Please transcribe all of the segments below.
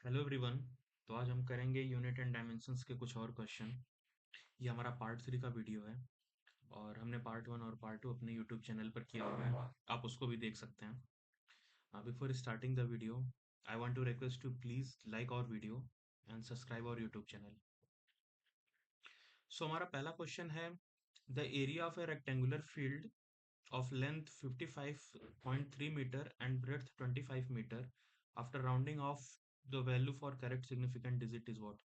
Hello everyone. तो आज हम करेंगे यूनिट एंड डायमेंशंस के कुछ और क्वेश्चन। ये हमारा पार्ट 3 का वीडियो है और हमने पार्ट 1 और पार्ट 2 अपने यूट्यूब चैनल पर किया हुआ है। आप उसको भी देख सकते हैं। Before starting the video, I want to request to please like our video and subscribe our YouTube channel. So हमारा पहला क्वेश्चन है, the area of a rectangular field of length 55.3 meter and breadth 25 meter after rounding off the value for correct significant digit is what?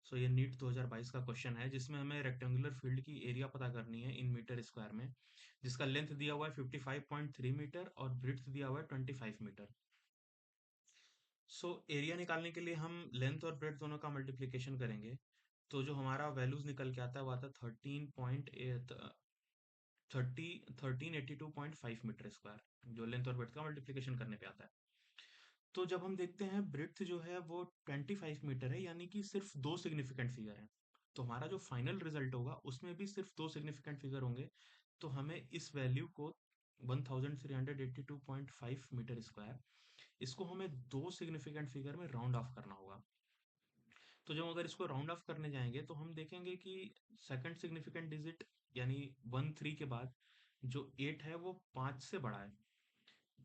सो ये NEET 2022 का question है जिसमें हमें rectangular field की area पता करनी है इन मीटर स्क्वायर में, जिसका लेंथ दिया हुआ है 55.3 मीटर और ब्रेड्थ दिया हुआ है 25 मीटर। सो एरिया निकालने के लिए हम लेंथ और ब्रेड्थ दोनों का मल्टीप्लिकेशन करेंगे। तो जो हमारा वैल्यूज निकल के आता है वो आता है 1382.5 मीटर स्क्वायर, जो लेंथ और ब्रेड्थ का मल्टीप्लिकेशन करने पे आता है। तो जब हम देखते हैं ब्रेड्थ जो है वो 25 मीटर है, यानी कि सिर्फ दो सिग्निफिकेंट फिगर है। तो हमारा जो फाइनल रिजल्ट होगा उसमें भी सिर्फ दो सिग्निफिकेंट फिगर होंगे। तो हमें इस वैल्यू को 1382.5 मीटर स्क्वायर, इसको हमें दो सिग्निफिकेंट फिगर में राउंड ऑफ करना होगा। तो जब अगर इसको राउंड ऑफ करने जाएंगे तो हम देखेंगे कि सेकंड सिग्निफिकेंट डिजिट यानी 13 के बाद जो 8 है वो 5 से बड़ा है।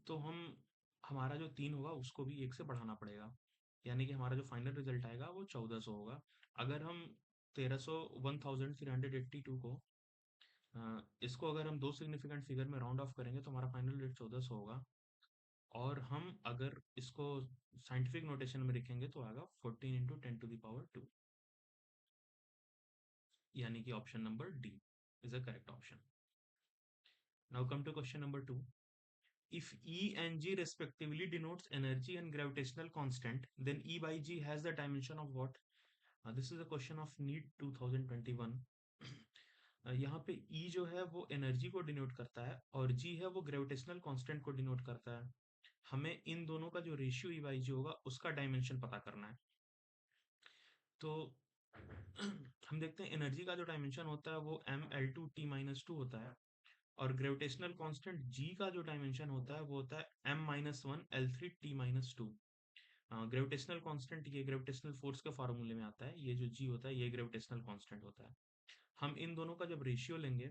तो हम हमारा जो 3 होगा उसको भी 1 से बढ़ाना पड़ेगा, यानी कि हमारा जो फाइनल रिजल्ट आएगा वो 1400 होगा। अगर हम 1300 1382 को इसको अगर हम दो सिग्निफिकेंट फिगर में राउंड ऑफ करेंगे तो हमारा फाइनल रेट 1400 होगा। और हम अगर इसको साइंटिफिक नोटेशन में लिखेंगे तो आएगा 14 × 10⁻², यानी कि option number D is a correct option. Now come to question number 2। If E and G respectively denotes energy and gravitational constant, then E by G has the dimension of what? This is a question of NEET 2021. यहाँ पे E जो है वो energy को denote करता है और G है वो ग्रेविटेशनल कांस्टेंट को डिनोट करता है। हमें इन दोनों का जो रेशियो E by G होगा उसका डायमेंशन पता करना है। तो हम देखते हैं एनर्जी का जो डायमेंशन होता है वो mL2T-2 होता है और ग्रेविटेशनल कांस्टेंट G का जो डायमेंशन होता है वो होता है m-1 L3T-2। ग्रेविटेशनल कांस्टेंट ये ग्रेविटेशनल फोर्स के फॉर्मूले में आता है, ये जो G होता है ये ग्रेविटेशनल कांस्टेंट होता है। हम इन दोनों का जब रेशियो लेंगे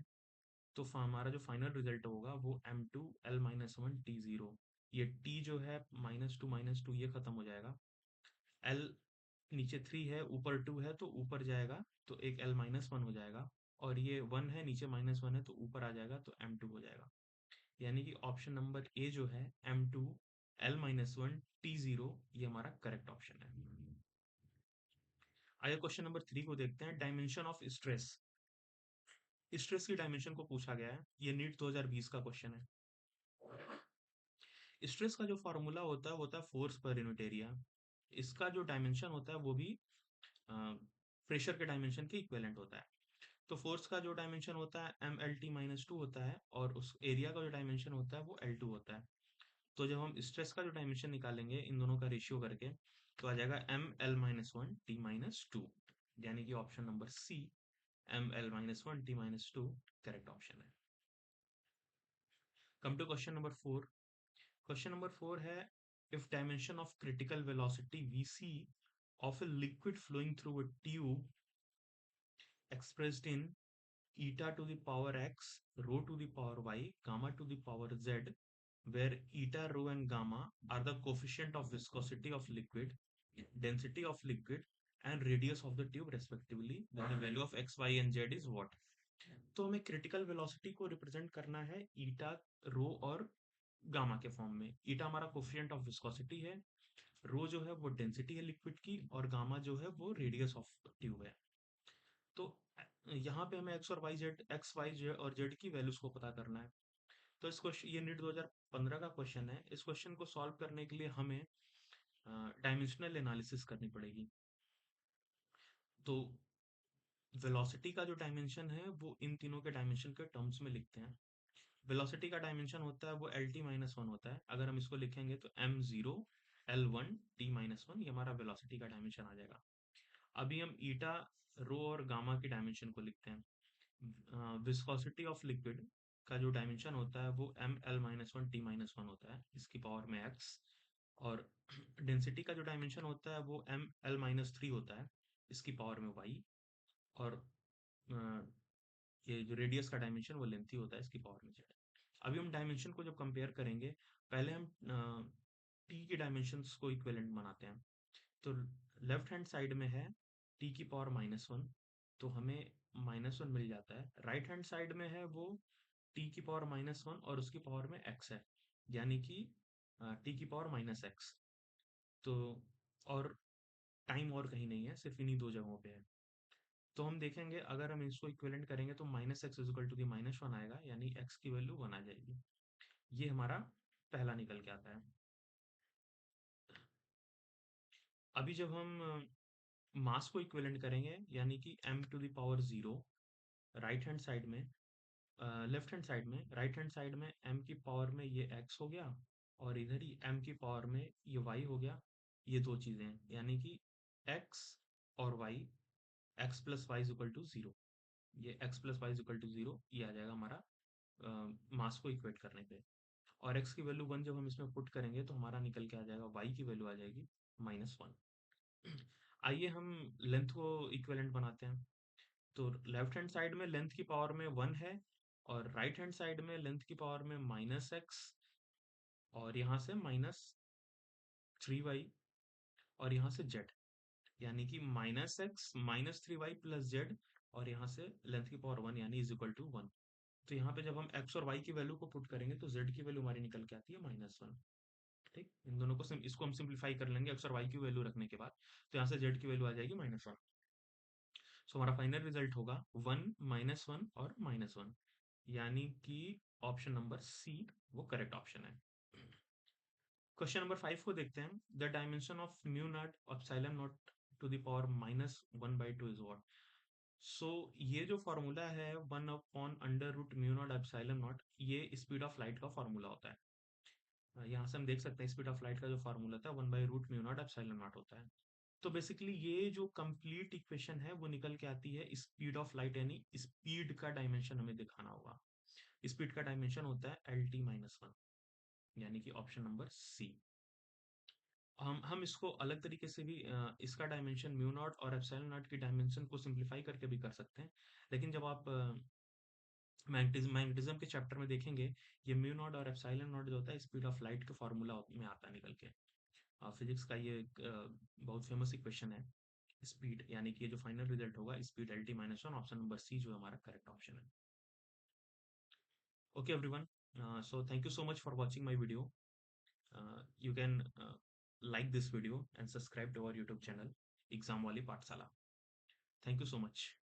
तो हमारा जो फाइनल रिजल्ट होगा वो m2L-1T0। ये T जो है -2 ये खत्म हो जाएगा, L नीचे 3 है ऊपर 2 है तो ऊपर जाएगा तो एक L-1 हो जाएगा, और ये 1 है नीचे -1 है तो ऊपर आ जाएगा तो m2 हो जाएगा। यानी कि ऑप्शन नंबर ए जो है m2L-1T0 ये हमारा करेक्ट ऑप्शन है। आइए क्वेश्चन नंबर 3 को देखते हैं, डायमेंशन ऑफ स्ट्रेस। स्ट्रेस की डायमेंशन को पूछा गया है, ये नीट 2020 का क्वेश्चन है। स्ट्रेस का जो फॉर्मूला होता है फोर्स पर यूनिट एरिया। इसका जो डायमेंशन होता है वो भी प्रेशर के डायमेंशन के इक्विवेलेंट होता है। तो फोर्स का जो डायमेंशन होता है mLT-2 होता है और उस एरिया का जो डायमेंशन होता है वो L2 होता है। तो जब हम स्ट्रेस का जो डायमेंशन निकालेंगे इन दोनों का रेशियो करके तो आ जाएगा mL-1T-2, यानी कि option number C mL-1T-2 correct option है। Come to question number 4। Question number 4 है, if dimension of critical velocity vc of a liquid flowing through a tube expressed in eta to the power x, rho to the power y, gamma to the power z, where eta, rho and gamma are the coefficient of viscosity of liquid, density of liquid and radius of the tube respectively, then the value of x, y and z is what? तो हमें critical velocity को represent करना है ईटा, रो और gamma के form में। ईटा हमारा coefficient of viscosity है, रो जो है वो डेंसिटी है लिक्विड की और गामा जो है वो रेडियस ऑफ ट्यूब है। तो यहाँ पे हमें एक्स वाई जेड और जेड की वैल्यूज को पता करना है। तो इस क्वेश्चन ये नीट 2015 का क्वेश्चन है। इस क्वेश्चन को सॉल्व करने के लिए हमें डायमेंशनल एनालिसिस करनी पड़ेगी। तो वेलोसिटी का जो डायमेंशन है वो इन तीनों के डायमेंशन के टर्म्स में लिखते हैं। वेलोसिटी का डायमेंशन होता है वो LT-1 होता है। अगर हम इसको लिखेंगे तो m0L1T-1 ये हमारा वेलोसिटी का डायमेंशन आ जाएगा। अभी हम ईटा, रो और गामा के डायमेंशन को लिखते हैं। विस्कोसिटी ऑफ लिक्विड का जो डायमेंशन होता है वो mL-1T-1 होता है, इसकी पावर में x। और डेंसिटी का जो डायमेंशन होता है वो ml-3 होता है, इसकी पावर में y। और अ, ये जो रेडियस का डायमेंशन वो लेंथी होता है, इसकी पावर में z। अभी हम डायमेंशन को जब कंपेयर करेंगे, पहले हम t की डायमेंशंस को इक्विवेलेंट बनाते हैं। तो लेफ्ट हैंड साइड में है t की पावर -1, तो हमें -1 मिल जाता है। राइट हैंड साइड में है वो t की पावर -1 और उसकी पावर में x है, यानी कि t की पावर -x। तो और टाइम और कहीं नहीं है, सिर्फ इन्हीं दो जगहों पे है। तो हम देखेंगे, अगर हम इसको इक्विवेलेंट करेंगे तो -x इज इक्वल टू -1 आएगा, यानी x की वैल्यू 1 आ जाएगी। ये हमारा पहला निकल के आता है। अभी जब हम मास को इक्विवेलेंट करेंगे, यानी कि m to the power 0 right hand side में, लेफ्ट हैंड साइड में, राइट हैंड साइड में m की पावर में ये x हो गया, और इधर ही m की पावर में ये y हो गया। ये दो चीजें हैं, यानी कि x और y, x plus y is equal to 0। ये x plus y is equal to 0 ये आ जाएगा हमारा मास को इक्वेट करने पे। और x की वैल्यू 1 जब हम इसमें पुट करेंगे तो हमारा निकल के आ जाएगा, y की वैल्यू आ जाएगी -1। आइए हम लेंथ को इक्विवेलेंट बनाते हैं। तो लेफ्ट हैंड साइड में लेंथ की पावर में 1 है, और राइट हैंड साइड में लेंथ की पावर में -x, और यहाँ से -3y, और यहाँ से z, यानी कि -x -3y प्लस z, और यहाँ से लेंथ की पावर 1 यानी इज इक्वल टू 1। तो यहाँ पे जब हम x और y की वैल्यू को पुट करेंगे तो z की वैल्यू हमारी निकल के आती है -1। ठीक, इन दोनों को इसको हम सिंप्लीफाई कर लेंगे x और y की वैल्यू रखने के बाद, तो यहाँ से z की वैल्यू आ जाएगी -1। सो हमारा फाइनल रिजल्ट होगा 1 -1 और -1, यानी कि ऑप्शन नंबर सी वो करेक्ट ऑप्शन है। क्वेश्चन नंबर 5 को देखते हैं। The dimension of mu not epsilon not to the power -1/2 is what. So ये जो फॉर्मूला है 1/√μ नॉट एप्सिलॉन नॉट, ये स्पीड ऑफ लाइट का फॉर्मूला होता है। यहाँ से हम देख सकते हैं स्पीड ऑफ लाइट का जो फॉर्मूला था 1/√μ नॉट एप्सिलॉन नॉट होता है। तो बेसिकली ये जो कंप्लीट इक्वेशन है वो निकल के आती है स्पीड ऑफ लाइट, यानी स्पीड का डायमेंशन हमें दिखाना होगा। स्पीड का डायमेंशन होता है LT-1, यानी कि ऑप्शन नंबर सी। हम इसको अलग तरीके से भी इसका डायमेंशन म्यू नॉट और एप्सिलॉन नॉट की डायमेंशन को सिंप्लीफाई करके भी कर सकते हैं। लेकिन जब आप मैग्नेटिज्म के चैप्टर में देखेंगे, ये म्यू नॉट और एप्सिलॉन नॉट जो होता है स्पीड ऑफ लाइट के फॉर्मूला में आता है निकल के। फिजिक्स का ये एक बहुत फेमस इक्वेशन है। स्पीड, यानी कि ये जो फाइनल रिजल्ट होगा speed LT-1, option number C जो हमारा करेक्ट ऑप्शन है। Okay everyone, so thank you so much for watching my video. You can like this video and subscribe to our YouTube channel, Exam Wali Pathsala. Thank you so much.